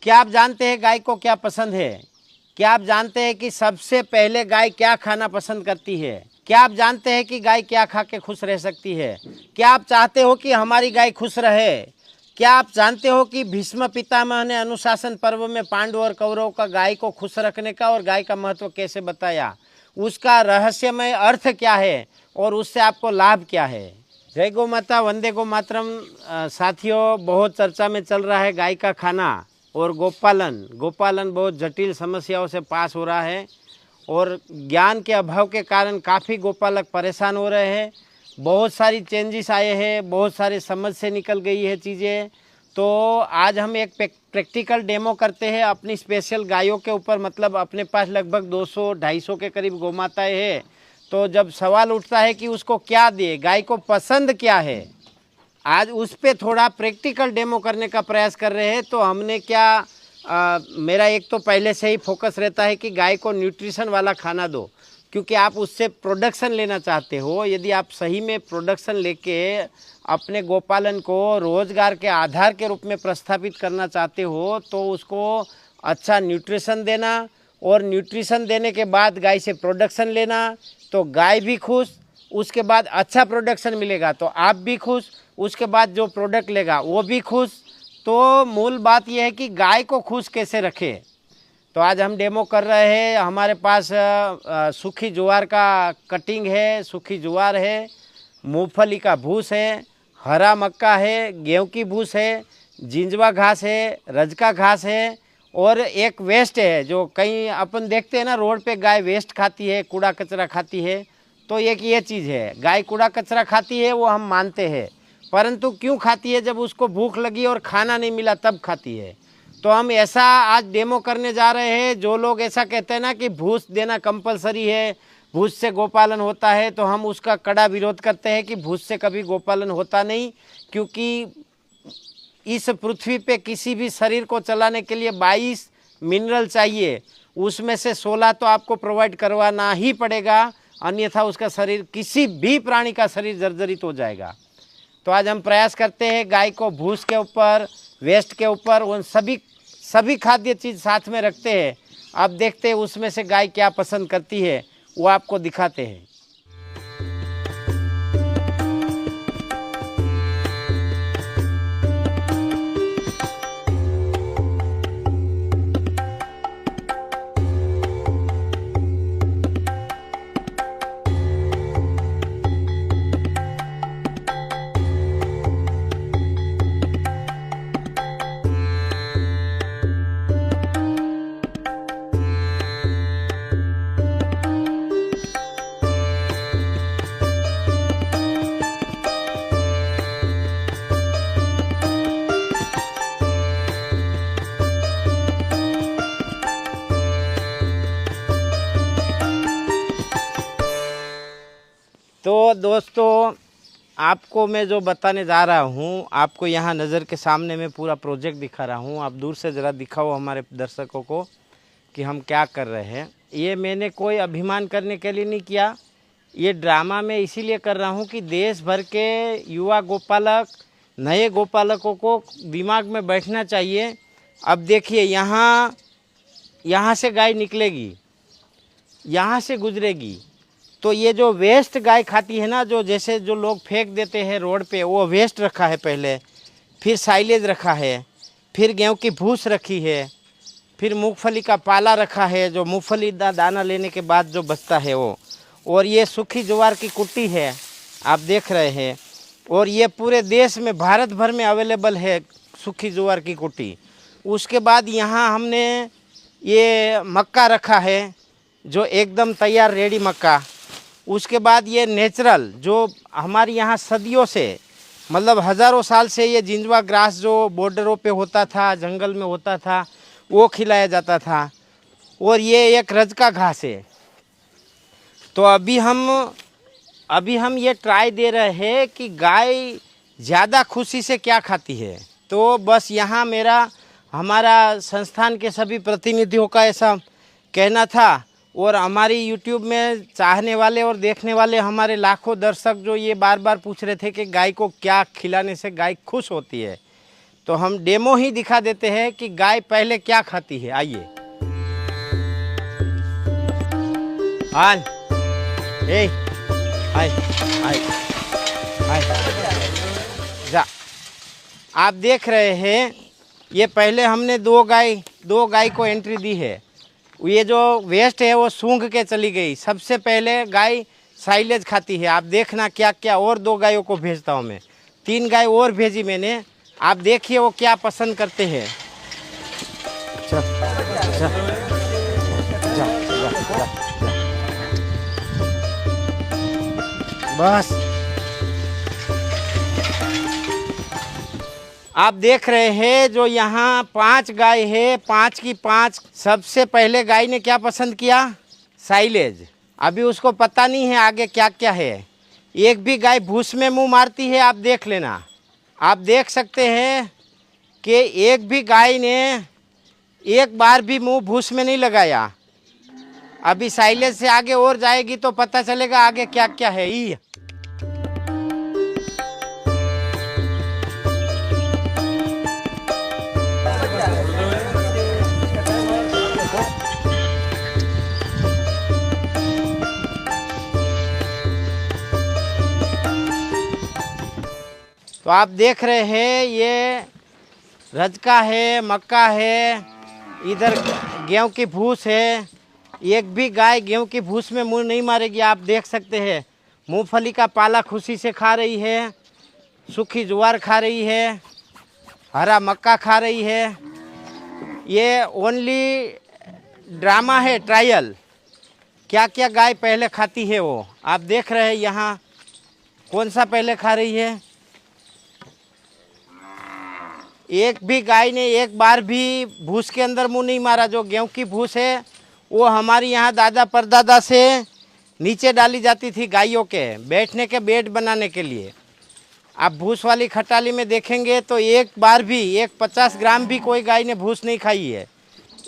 क्या आप जानते हैं गाय को क्या पसंद है? क्या आप जानते हैं कि सबसे पहले गाय क्या खाना पसंद करती है? क्या आप जानते हैं कि गाय क्या खा के खुश रह सकती है? क्या आप चाहते हो कि हमारी गाय खुश रहे? क्या आप जानते हो कि भीष्म पितामह ने अनुशासन पर्व में पांडव और कौरव का गाय को खुश रखने का और गाय का महत्व कैसे बताया? उसका रहस्यमय अर्थ क्या है और उससे आपको लाभ क्या है? जय गौ माता, वंदे गो मातरम। साथियों, बहुत चर्चा में चल रहा है गाय का खाना और गोपालन बहुत जटिल समस्याओं से पास हो रहा है और ज्ञान के अभाव के कारण काफ़ी गोपालक परेशान हो रहे हैं। बहुत सारी चेंजेस आए हैं, बहुत सारी समझ से निकल गई है चीज़ें। तो आज हम एक प्रैक्टिकल डेमो करते हैं अपनी स्पेशल गायों के ऊपर। मतलब अपने पास लगभग 200-250 के करीब गौमाताएँ हैं। तो जब सवाल उठता है कि उसको क्या दे, गाय को पसंद क्या है, आज उस पर थोड़ा प्रैक्टिकल डेमो करने का प्रयास कर रहे हैं। तो हमने क्या मेरा एक तो पहले से ही फोकस रहता है कि गाय को न्यूट्रिशन वाला खाना दो, क्योंकि आप उससे प्रोडक्शन लेना चाहते हो। यदि आप सही में प्रोडक्शन लेके अपने गोपालन को रोजगार के आधार के रूप में प्रस्थापित करना चाहते हो तो उसको अच्छा न्यूट्रिशन देना, और न्यूट्रिशन देने के बाद गाय से प्रोडक्शन लेना, तो गाय भी खुश, उसके बाद अच्छा प्रोडक्शन मिलेगा तो आप भी खुश, उसके बाद जो प्रोडक्ट लेगा वो भी खुश। तो मूल बात यह है कि गाय को खुश कैसे रखें। तो आज हम डेमो कर रहे हैं। हमारे पास सूखी ज्वार का कटिंग है, सूखी ज्वार है, मूंगफली का भूस है, हरा मक्का है, गेहूं की भूस है, जिंजवा घास है, रजका घास है, और एक वेस्ट है जो कहीं अपन देखते हैं ना, रोड पे गाय वेस्ट खाती है, कूड़ा कचरा खाती है। तो एक ये चीज़ है, गाय कूड़ा कचरा खाती है वो हम मानते हैं, परंतु क्यों खाती है? जब उसको भूख लगी और खाना नहीं मिला तब खाती है। तो हम ऐसा आज डेमो करने जा रहे हैं। जो लोग ऐसा कहते हैं ना कि भूस देना कंपलसरी है, भूस से गोपालन होता है, तो हम उसका कड़ा विरोध करते हैं कि भूस से कभी गोपालन होता नहीं। क्योंकि इस पृथ्वी पे किसी भी शरीर को चलाने के लिए 22 मिनरल चाहिए, उसमें से 16 तो आपको प्रोवाइड करवाना ही पड़ेगा, अन्यथा उसका शरीर, किसी भी प्राणी का शरीर जर्जरित हो जाएगा। तो आज हम प्रयास करते हैं गाय को भूस के ऊपर, वेस्ट के ऊपर, उन सभी खाद्य चीज़ साथ में रखते हैं। अब देखते हैं उसमें से गाय क्या पसंद करती है, वो आपको दिखाते हैं। तो दोस्तों, आपको मैं जो बताने जा रहा हूँ, आपको यहाँ नज़र के सामने मैं पूरा प्रोजेक्ट दिखा रहा हूँ। आप दूर से ज़रा दिखाओ हमारे दर्शकों को कि हम क्या कर रहे हैं। ये मैंने कोई अभिमान करने के लिए नहीं किया, ये ड्रामा मैं इसीलिए कर रहा हूँ कि देश भर के युवा गोपालक, नए गोपालकों को दिमाग में बैठना चाहिए। अब देखिए, यहाँ से गाय निकलेगी, यहाँ से गुजरेगी, तो ये जो वेस्ट गाय खाती है ना, जो जैसे जो लोग फेंक देते हैं रोड पे, वो वेस्ट रखा है पहले, फिर साइलेज रखा है, फिर गेहूं की भूस रखी है, फिर मूंगफली का पाला रखा है, जो मूंगफली दाना लेने के बाद जो बचता है वो, और ये सूखी ज्वार की कुट्टी है आप देख रहे हैं, और ये पूरे देश में, भारत भर में अवेलेबल है सूखी ज्वार की कुट्टी। उसके बाद यहाँ हमने ये मक्का रखा है जो एकदम तैयार रेडी मक्का। उसके बाद ये नेचुरल, जो हमारे यहाँ सदियों से, मतलब हज़ारों साल से ये जिंजवा ग्रास जो बॉर्डरों पे होता था, जंगल में होता था, वो खिलाया जाता था। और ये एक रजका घास है। तो अभी हम ये ट्राई दे रहे हैं कि गाय ज़्यादा खुशी से क्या खाती है। तो बस यहाँ हमारा संस्थान के सभी प्रतिनिधियों का ऐसा कहना था, और हमारी YouTube में चाहने वाले और देखने वाले हमारे लाखों दर्शक जो ये बार बार पूछ रहे थे कि गाय को क्या खिलाने से गाय खुश होती है। तो हम डेमो ही दिखा देते हैं कि गाय पहले क्या खाती है। आइए। आन ए हाय हाय हाय जा। आप देख रहे हैं, ये पहले हमने दो गाय को एंट्री दी है। ये जो वेस्ट है वो सूंघ के चली गई। सबसे पहले गाय साइलेज खाती है। आप देखना क्या क्या, और 2 गायों को भेजता हूँ मैं। 3 गाय और भेजी मैंने। आप देखिए वो क्या पसंद करते हैं। चल चल जा, जा, जा, बस। आप देख रहे हैं जो यहाँ 5 गाय है, 5 की 5। सबसे पहले गाय ने क्या पसंद किया? साइलेज। अभी उसको पता नहीं है आगे क्या क्या है। एक भी गाय भूस में मुंह मारती है, आप देख लेना। आप देख सकते हैं कि एक भी गाय ने एक बार भी मुंह भूस में नहीं लगाया। अभी साइलेज से आगे और जाएगी तो पता चलेगा आगे क्या क्या है। ई तो आप देख रहे हैं ये रजका है, मक्का है, इधर गेहूं की भूस है। एक भी गाय गेहूं की भूस में मुंह नहीं मारेगी। आप देख सकते हैं मूंगफली का पाला खुशी से खा रही है, सूखी ज्वार खा रही है, हरा मक्का खा रही है। ये ओनली ड्रामा है, ट्रायल। क्या क्या गाय पहले खाती है वो आप देख रहे हैं। यहाँ कौन सा पहले खा रही है? एक भी गाय ने एक बार भी भूस के अंदर मुंह नहीं मारा। जो गेहूं की भूस है वो हमारी यहाँ दादा परदादा से नीचे डाली जाती थी गायों के बैठने के बेड बनाने के लिए। आप भूस वाली खटाली में देखेंगे तो एक बार भी 50 ग्राम भी कोई गाय ने भूस नहीं खाई है।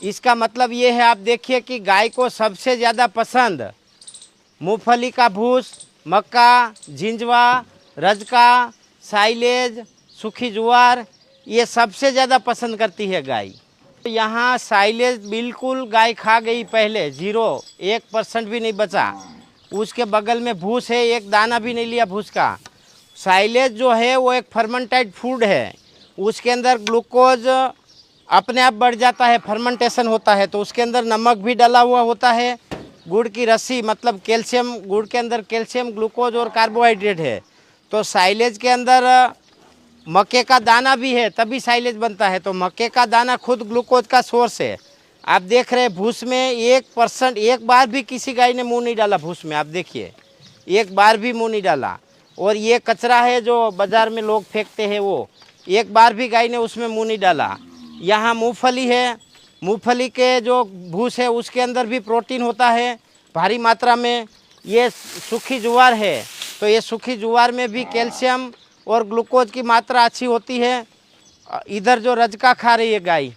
इसका मतलब ये है, आप देखिए कि गाय को सबसे ज़्यादा पसंद मूंगफली का भूस, मक्का, झिंझवा, रजका, साइलेज, सूखी ज्वार, ये सबसे ज़्यादा पसंद करती है गाय। यहाँ साइलेज बिल्कुल गाय खा गई पहले, 0, 1% भी नहीं बचा। उसके बगल में भूस है, एक दाना भी नहीं लिया भूस का। साइलेज जो है वो एक फर्मेंटेड फूड है। उसके अंदर ग्लूकोज अपने आप बढ़ जाता है, फर्मेंटेशन होता है। तो उसके अंदर नमक भी डाला हुआ होता है, गुड़ की रस्सी मतलब कैल्शियम, गुड़ के अंदर कैल्शियम, ग्लूकोज और कार्बोहाइड्रेट है। तो साइलेज के अंदर मक्के का दाना भी है, तभी साइलेज बनता है। तो मक्के का दाना खुद ग्लूकोज का सोर्स है। आप देख रहे हैं भूस में 1% एक बार भी किसी गाय ने मुंह नहीं डाला भूस में। आप देखिए एक बार भी मुंह नहीं डाला। और ये कचरा है जो बाज़ार में लोग फेंकते हैं, वो एक बार भी गाय ने उसमें मुंह नहीं डाला। यहाँ मूंगफली है, मूंगफली के जो भूस है उसके अंदर भी प्रोटीन होता है भारी मात्रा में। ये सूखी ज्वार है, तो ये सूखी ज्वार में भी कैल्शियम और ग्लूकोज की मात्रा अच्छी होती है। इधर जो रजका खा रही है गाय,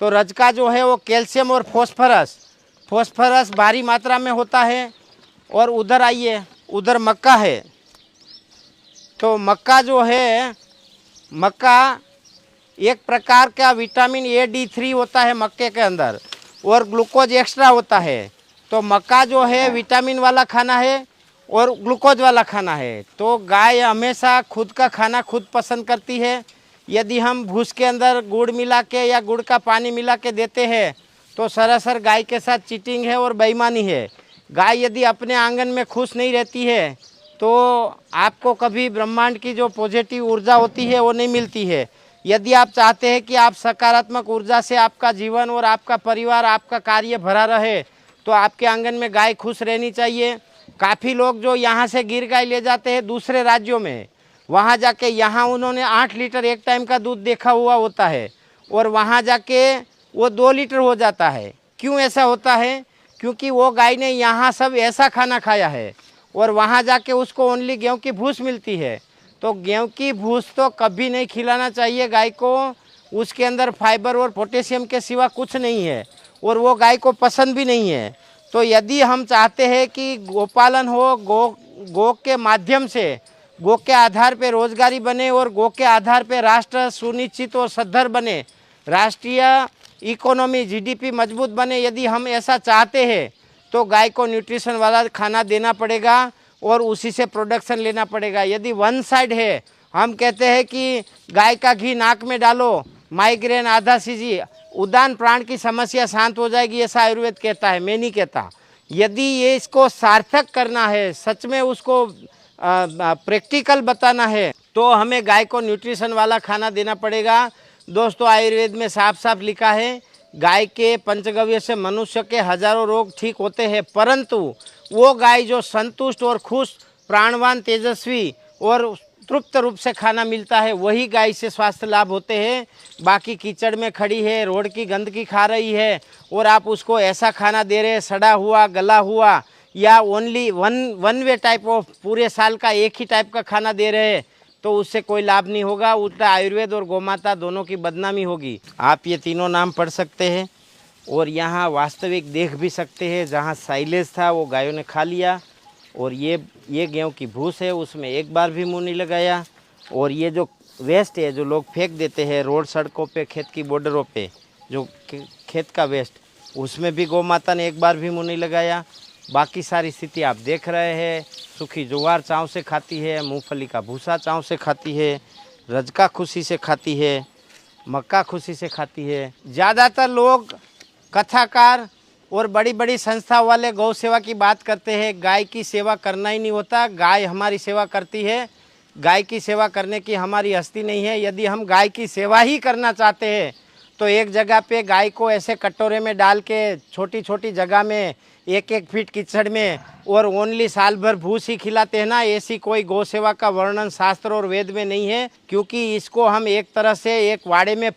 तो रजका जो है वो कैल्शियम और फॉस्फोरस भारी मात्रा में होता है। और उधर आइए, उधर मक्का है। तो मक्का जो है, मक्का एक प्रकार का विटामिन A, D3 होता है मक्के के अंदर, और ग्लूकोज एक्स्ट्रा होता है। तो मक्का जो है विटामिन वाला खाना है और ग्लूकोज वाला खाना है। तो गाय हमेशा खुद का खाना खुद पसंद करती है। यदि हम भूस के अंदर गुड़ मिला के या गुड़ का पानी मिला के देते हैं तो सरासर गाय के साथ चीटिंग है और बेईमानी है। गाय यदि अपने आंगन में खुश नहीं रहती है तो आपको कभी ब्रह्मांड की जो पॉजिटिव ऊर्जा होती है वो नहीं मिलती है। यदि आप चाहते हैं कि आप सकारात्मक ऊर्जा से आपका जीवन और आपका परिवार, आपका कार्य भरा रहे, तो आपके आंगन में गाय खुश रहनी चाहिए। काफ़ी लोग जो यहाँ से गिर गाय ले जाते हैं दूसरे राज्यों में, वहाँ जाके यहाँ उन्होंने 8 लीटर एक टाइम का दूध देखा हुआ होता है और वहाँ जाके वो 2 लीटर हो जाता है। क्यों ऐसा होता है? क्योंकि वो गाय ने यहाँ सब ऐसा खाना खाया है और वहाँ जाके उसको ओनली गेहूँ की भूस मिलती है। तो गेहूँ की भूस तो कभी नहीं खिलाना चाहिए गाय को। उसके अंदर फाइबर और पोटेशियम के सिवा कुछ नहीं है और वो गाय को पसंद भी नहीं है। तो यदि हम चाहते हैं कि गोपालन हो, गो के माध्यम से गो के आधार पे रोजगारी बने और गो के आधार पे राष्ट्र सुनिश्चित और सद्धर बने, राष्ट्रीय इकोनॉमी जीडीपी मजबूत बने। यदि हम ऐसा चाहते हैं तो गाय को न्यूट्रिशन वाला खाना देना पड़ेगा और उसी से प्रोडक्शन लेना पड़ेगा। यदि वन साइड है, हम कहते हैं कि गाय का घी नाक में डालो, माइग्रेन, आधा सीजी, उदान प्राण की समस्या शांत हो जाएगी, ऐसा आयुर्वेद कहता है, मैं नहीं कहता। यदि ये इसको सार्थक करना है, सच में उसको प्रैक्टिकल बताना है, तो हमें गाय को न्यूट्रिशन वाला खाना देना पड़ेगा। दोस्तों, आयुर्वेद में साफ साफ लिखा है, गाय के पंचगव्य से मनुष्य के हजारों रोग ठीक होते हैं, परंतु वो गाय जो संतुष्ट और खुश, प्राणवान, तेजस्वी और तृप्त रूप से खाना मिलता है, वही गाय से स्वास्थ्य लाभ होते हैं। बाकी कीचड़ में खड़ी है, रोड की गंदगी खा रही है और आप उसको ऐसा खाना दे रहे हैं, सड़ा हुआ, गला हुआ, या only one way type of, पूरे साल का एक ही टाइप का खाना दे रहे हैं, तो उससे कोई लाभ नहीं होगा, उल्टा आयुर्वेद और गोमाता दोनों की बदनामी होगी। आप ये तीनों नाम पढ़ सकते हैं और यहाँ वास्तविक देख भी सकते हैं। जहाँ साइलेज था वो गायों ने खा लिया, और ये गेहूँ की भूस है, उसमें एक बार भी मुँह नहीं लगाया। और ये जो वेस्ट है जो लोग फेंक देते हैं रोड सड़कों पे, खेत की बॉर्डरों पे, जो खेत का वेस्ट, उसमें भी गौ माता ने एक बार भी मुँह नहीं लगाया। बाकी सारी स्थिति आप देख रहे हैं, सूखी ज्वार चाव से खाती है, मूंगफली का भूसा चाव से खाती है, रजका खुशी से खाती है, मक्का खुशी से खाती है। ज़्यादातर लोग कथाकार और बड़ी बड़ी संस्था वाले गौ सेवा की बात करते हैं, गाय की सेवा करना ही नहीं होता। गाय हमारी सेवा करती है, गाय की सेवा करने की हमारी हस्ती नहीं है। यदि हम गाय की सेवा ही करना चाहते हैं तो एक जगह पे गाय को ऐसे कटोरे में डाल के छोटी छोटी जगह में 1-1 फीट कीचड़ में और ओनली साल भर भूस ही खिलाते हैं ना, ऐसी कोई गौ सेवा का वर्णन शास्त्र और वेद में नहीं है। क्योंकि इसको हम एक तरह से एक वाड़े में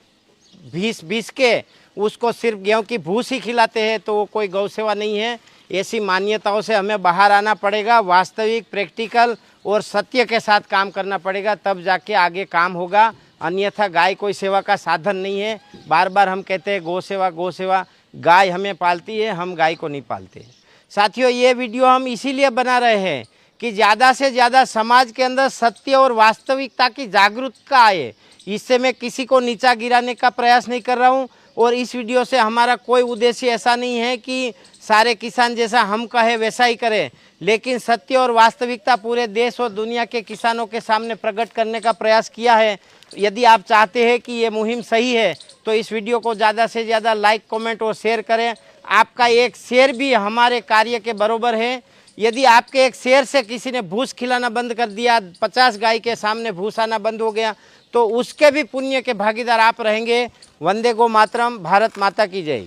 बीस के उसको सिर्फ गेहूँ की भूस ही खिलाते हैं, तो वो कोई गौ सेवा नहीं है। ऐसी मान्यताओं से हमें बाहर आना पड़ेगा, वास्तविक, प्रैक्टिकल और सत्य के साथ काम करना पड़ेगा, तब जाके आगे काम होगा। अन्यथा गाय कोई सेवा का साधन नहीं है। बार बार हम कहते हैं गौ सेवा, गौ सेवा, गाय हमें पालती है, हम गाय को नहीं पालते। साथियों, ये वीडियो हम इसीलिए बना रहे हैं कि ज़्यादा से ज़्यादा समाज के अंदर सत्य और वास्तविकता की जागरूकता आए। इससे मैं किसी को नीचा गिराने का प्रयास नहीं कर रहा हूँ, और इस वीडियो से हमारा कोई उद्देश्य ऐसा नहीं है कि सारे किसान जैसा हम कहे वैसा ही करें, लेकिन सत्य और वास्तविकता पूरे देश और दुनिया के किसानों के सामने प्रकट करने का प्रयास किया है। यदि आप चाहते हैं कि ये मुहिम सही है तो इस वीडियो को ज़्यादा से ज़्यादा लाइक, कमेंट और शेयर करें। आपका एक शेयर भी हमारे कार्य के बराबर है। यदि आपके एक शेयर से किसी ने भूस खिलाना बंद कर दिया, 50 गाय के सामने भूस आना बंद हो गया, तो उसके भी पुण्य के भागीदार आप रहेंगे। वंदे गो मातरम, भारत माता की जय।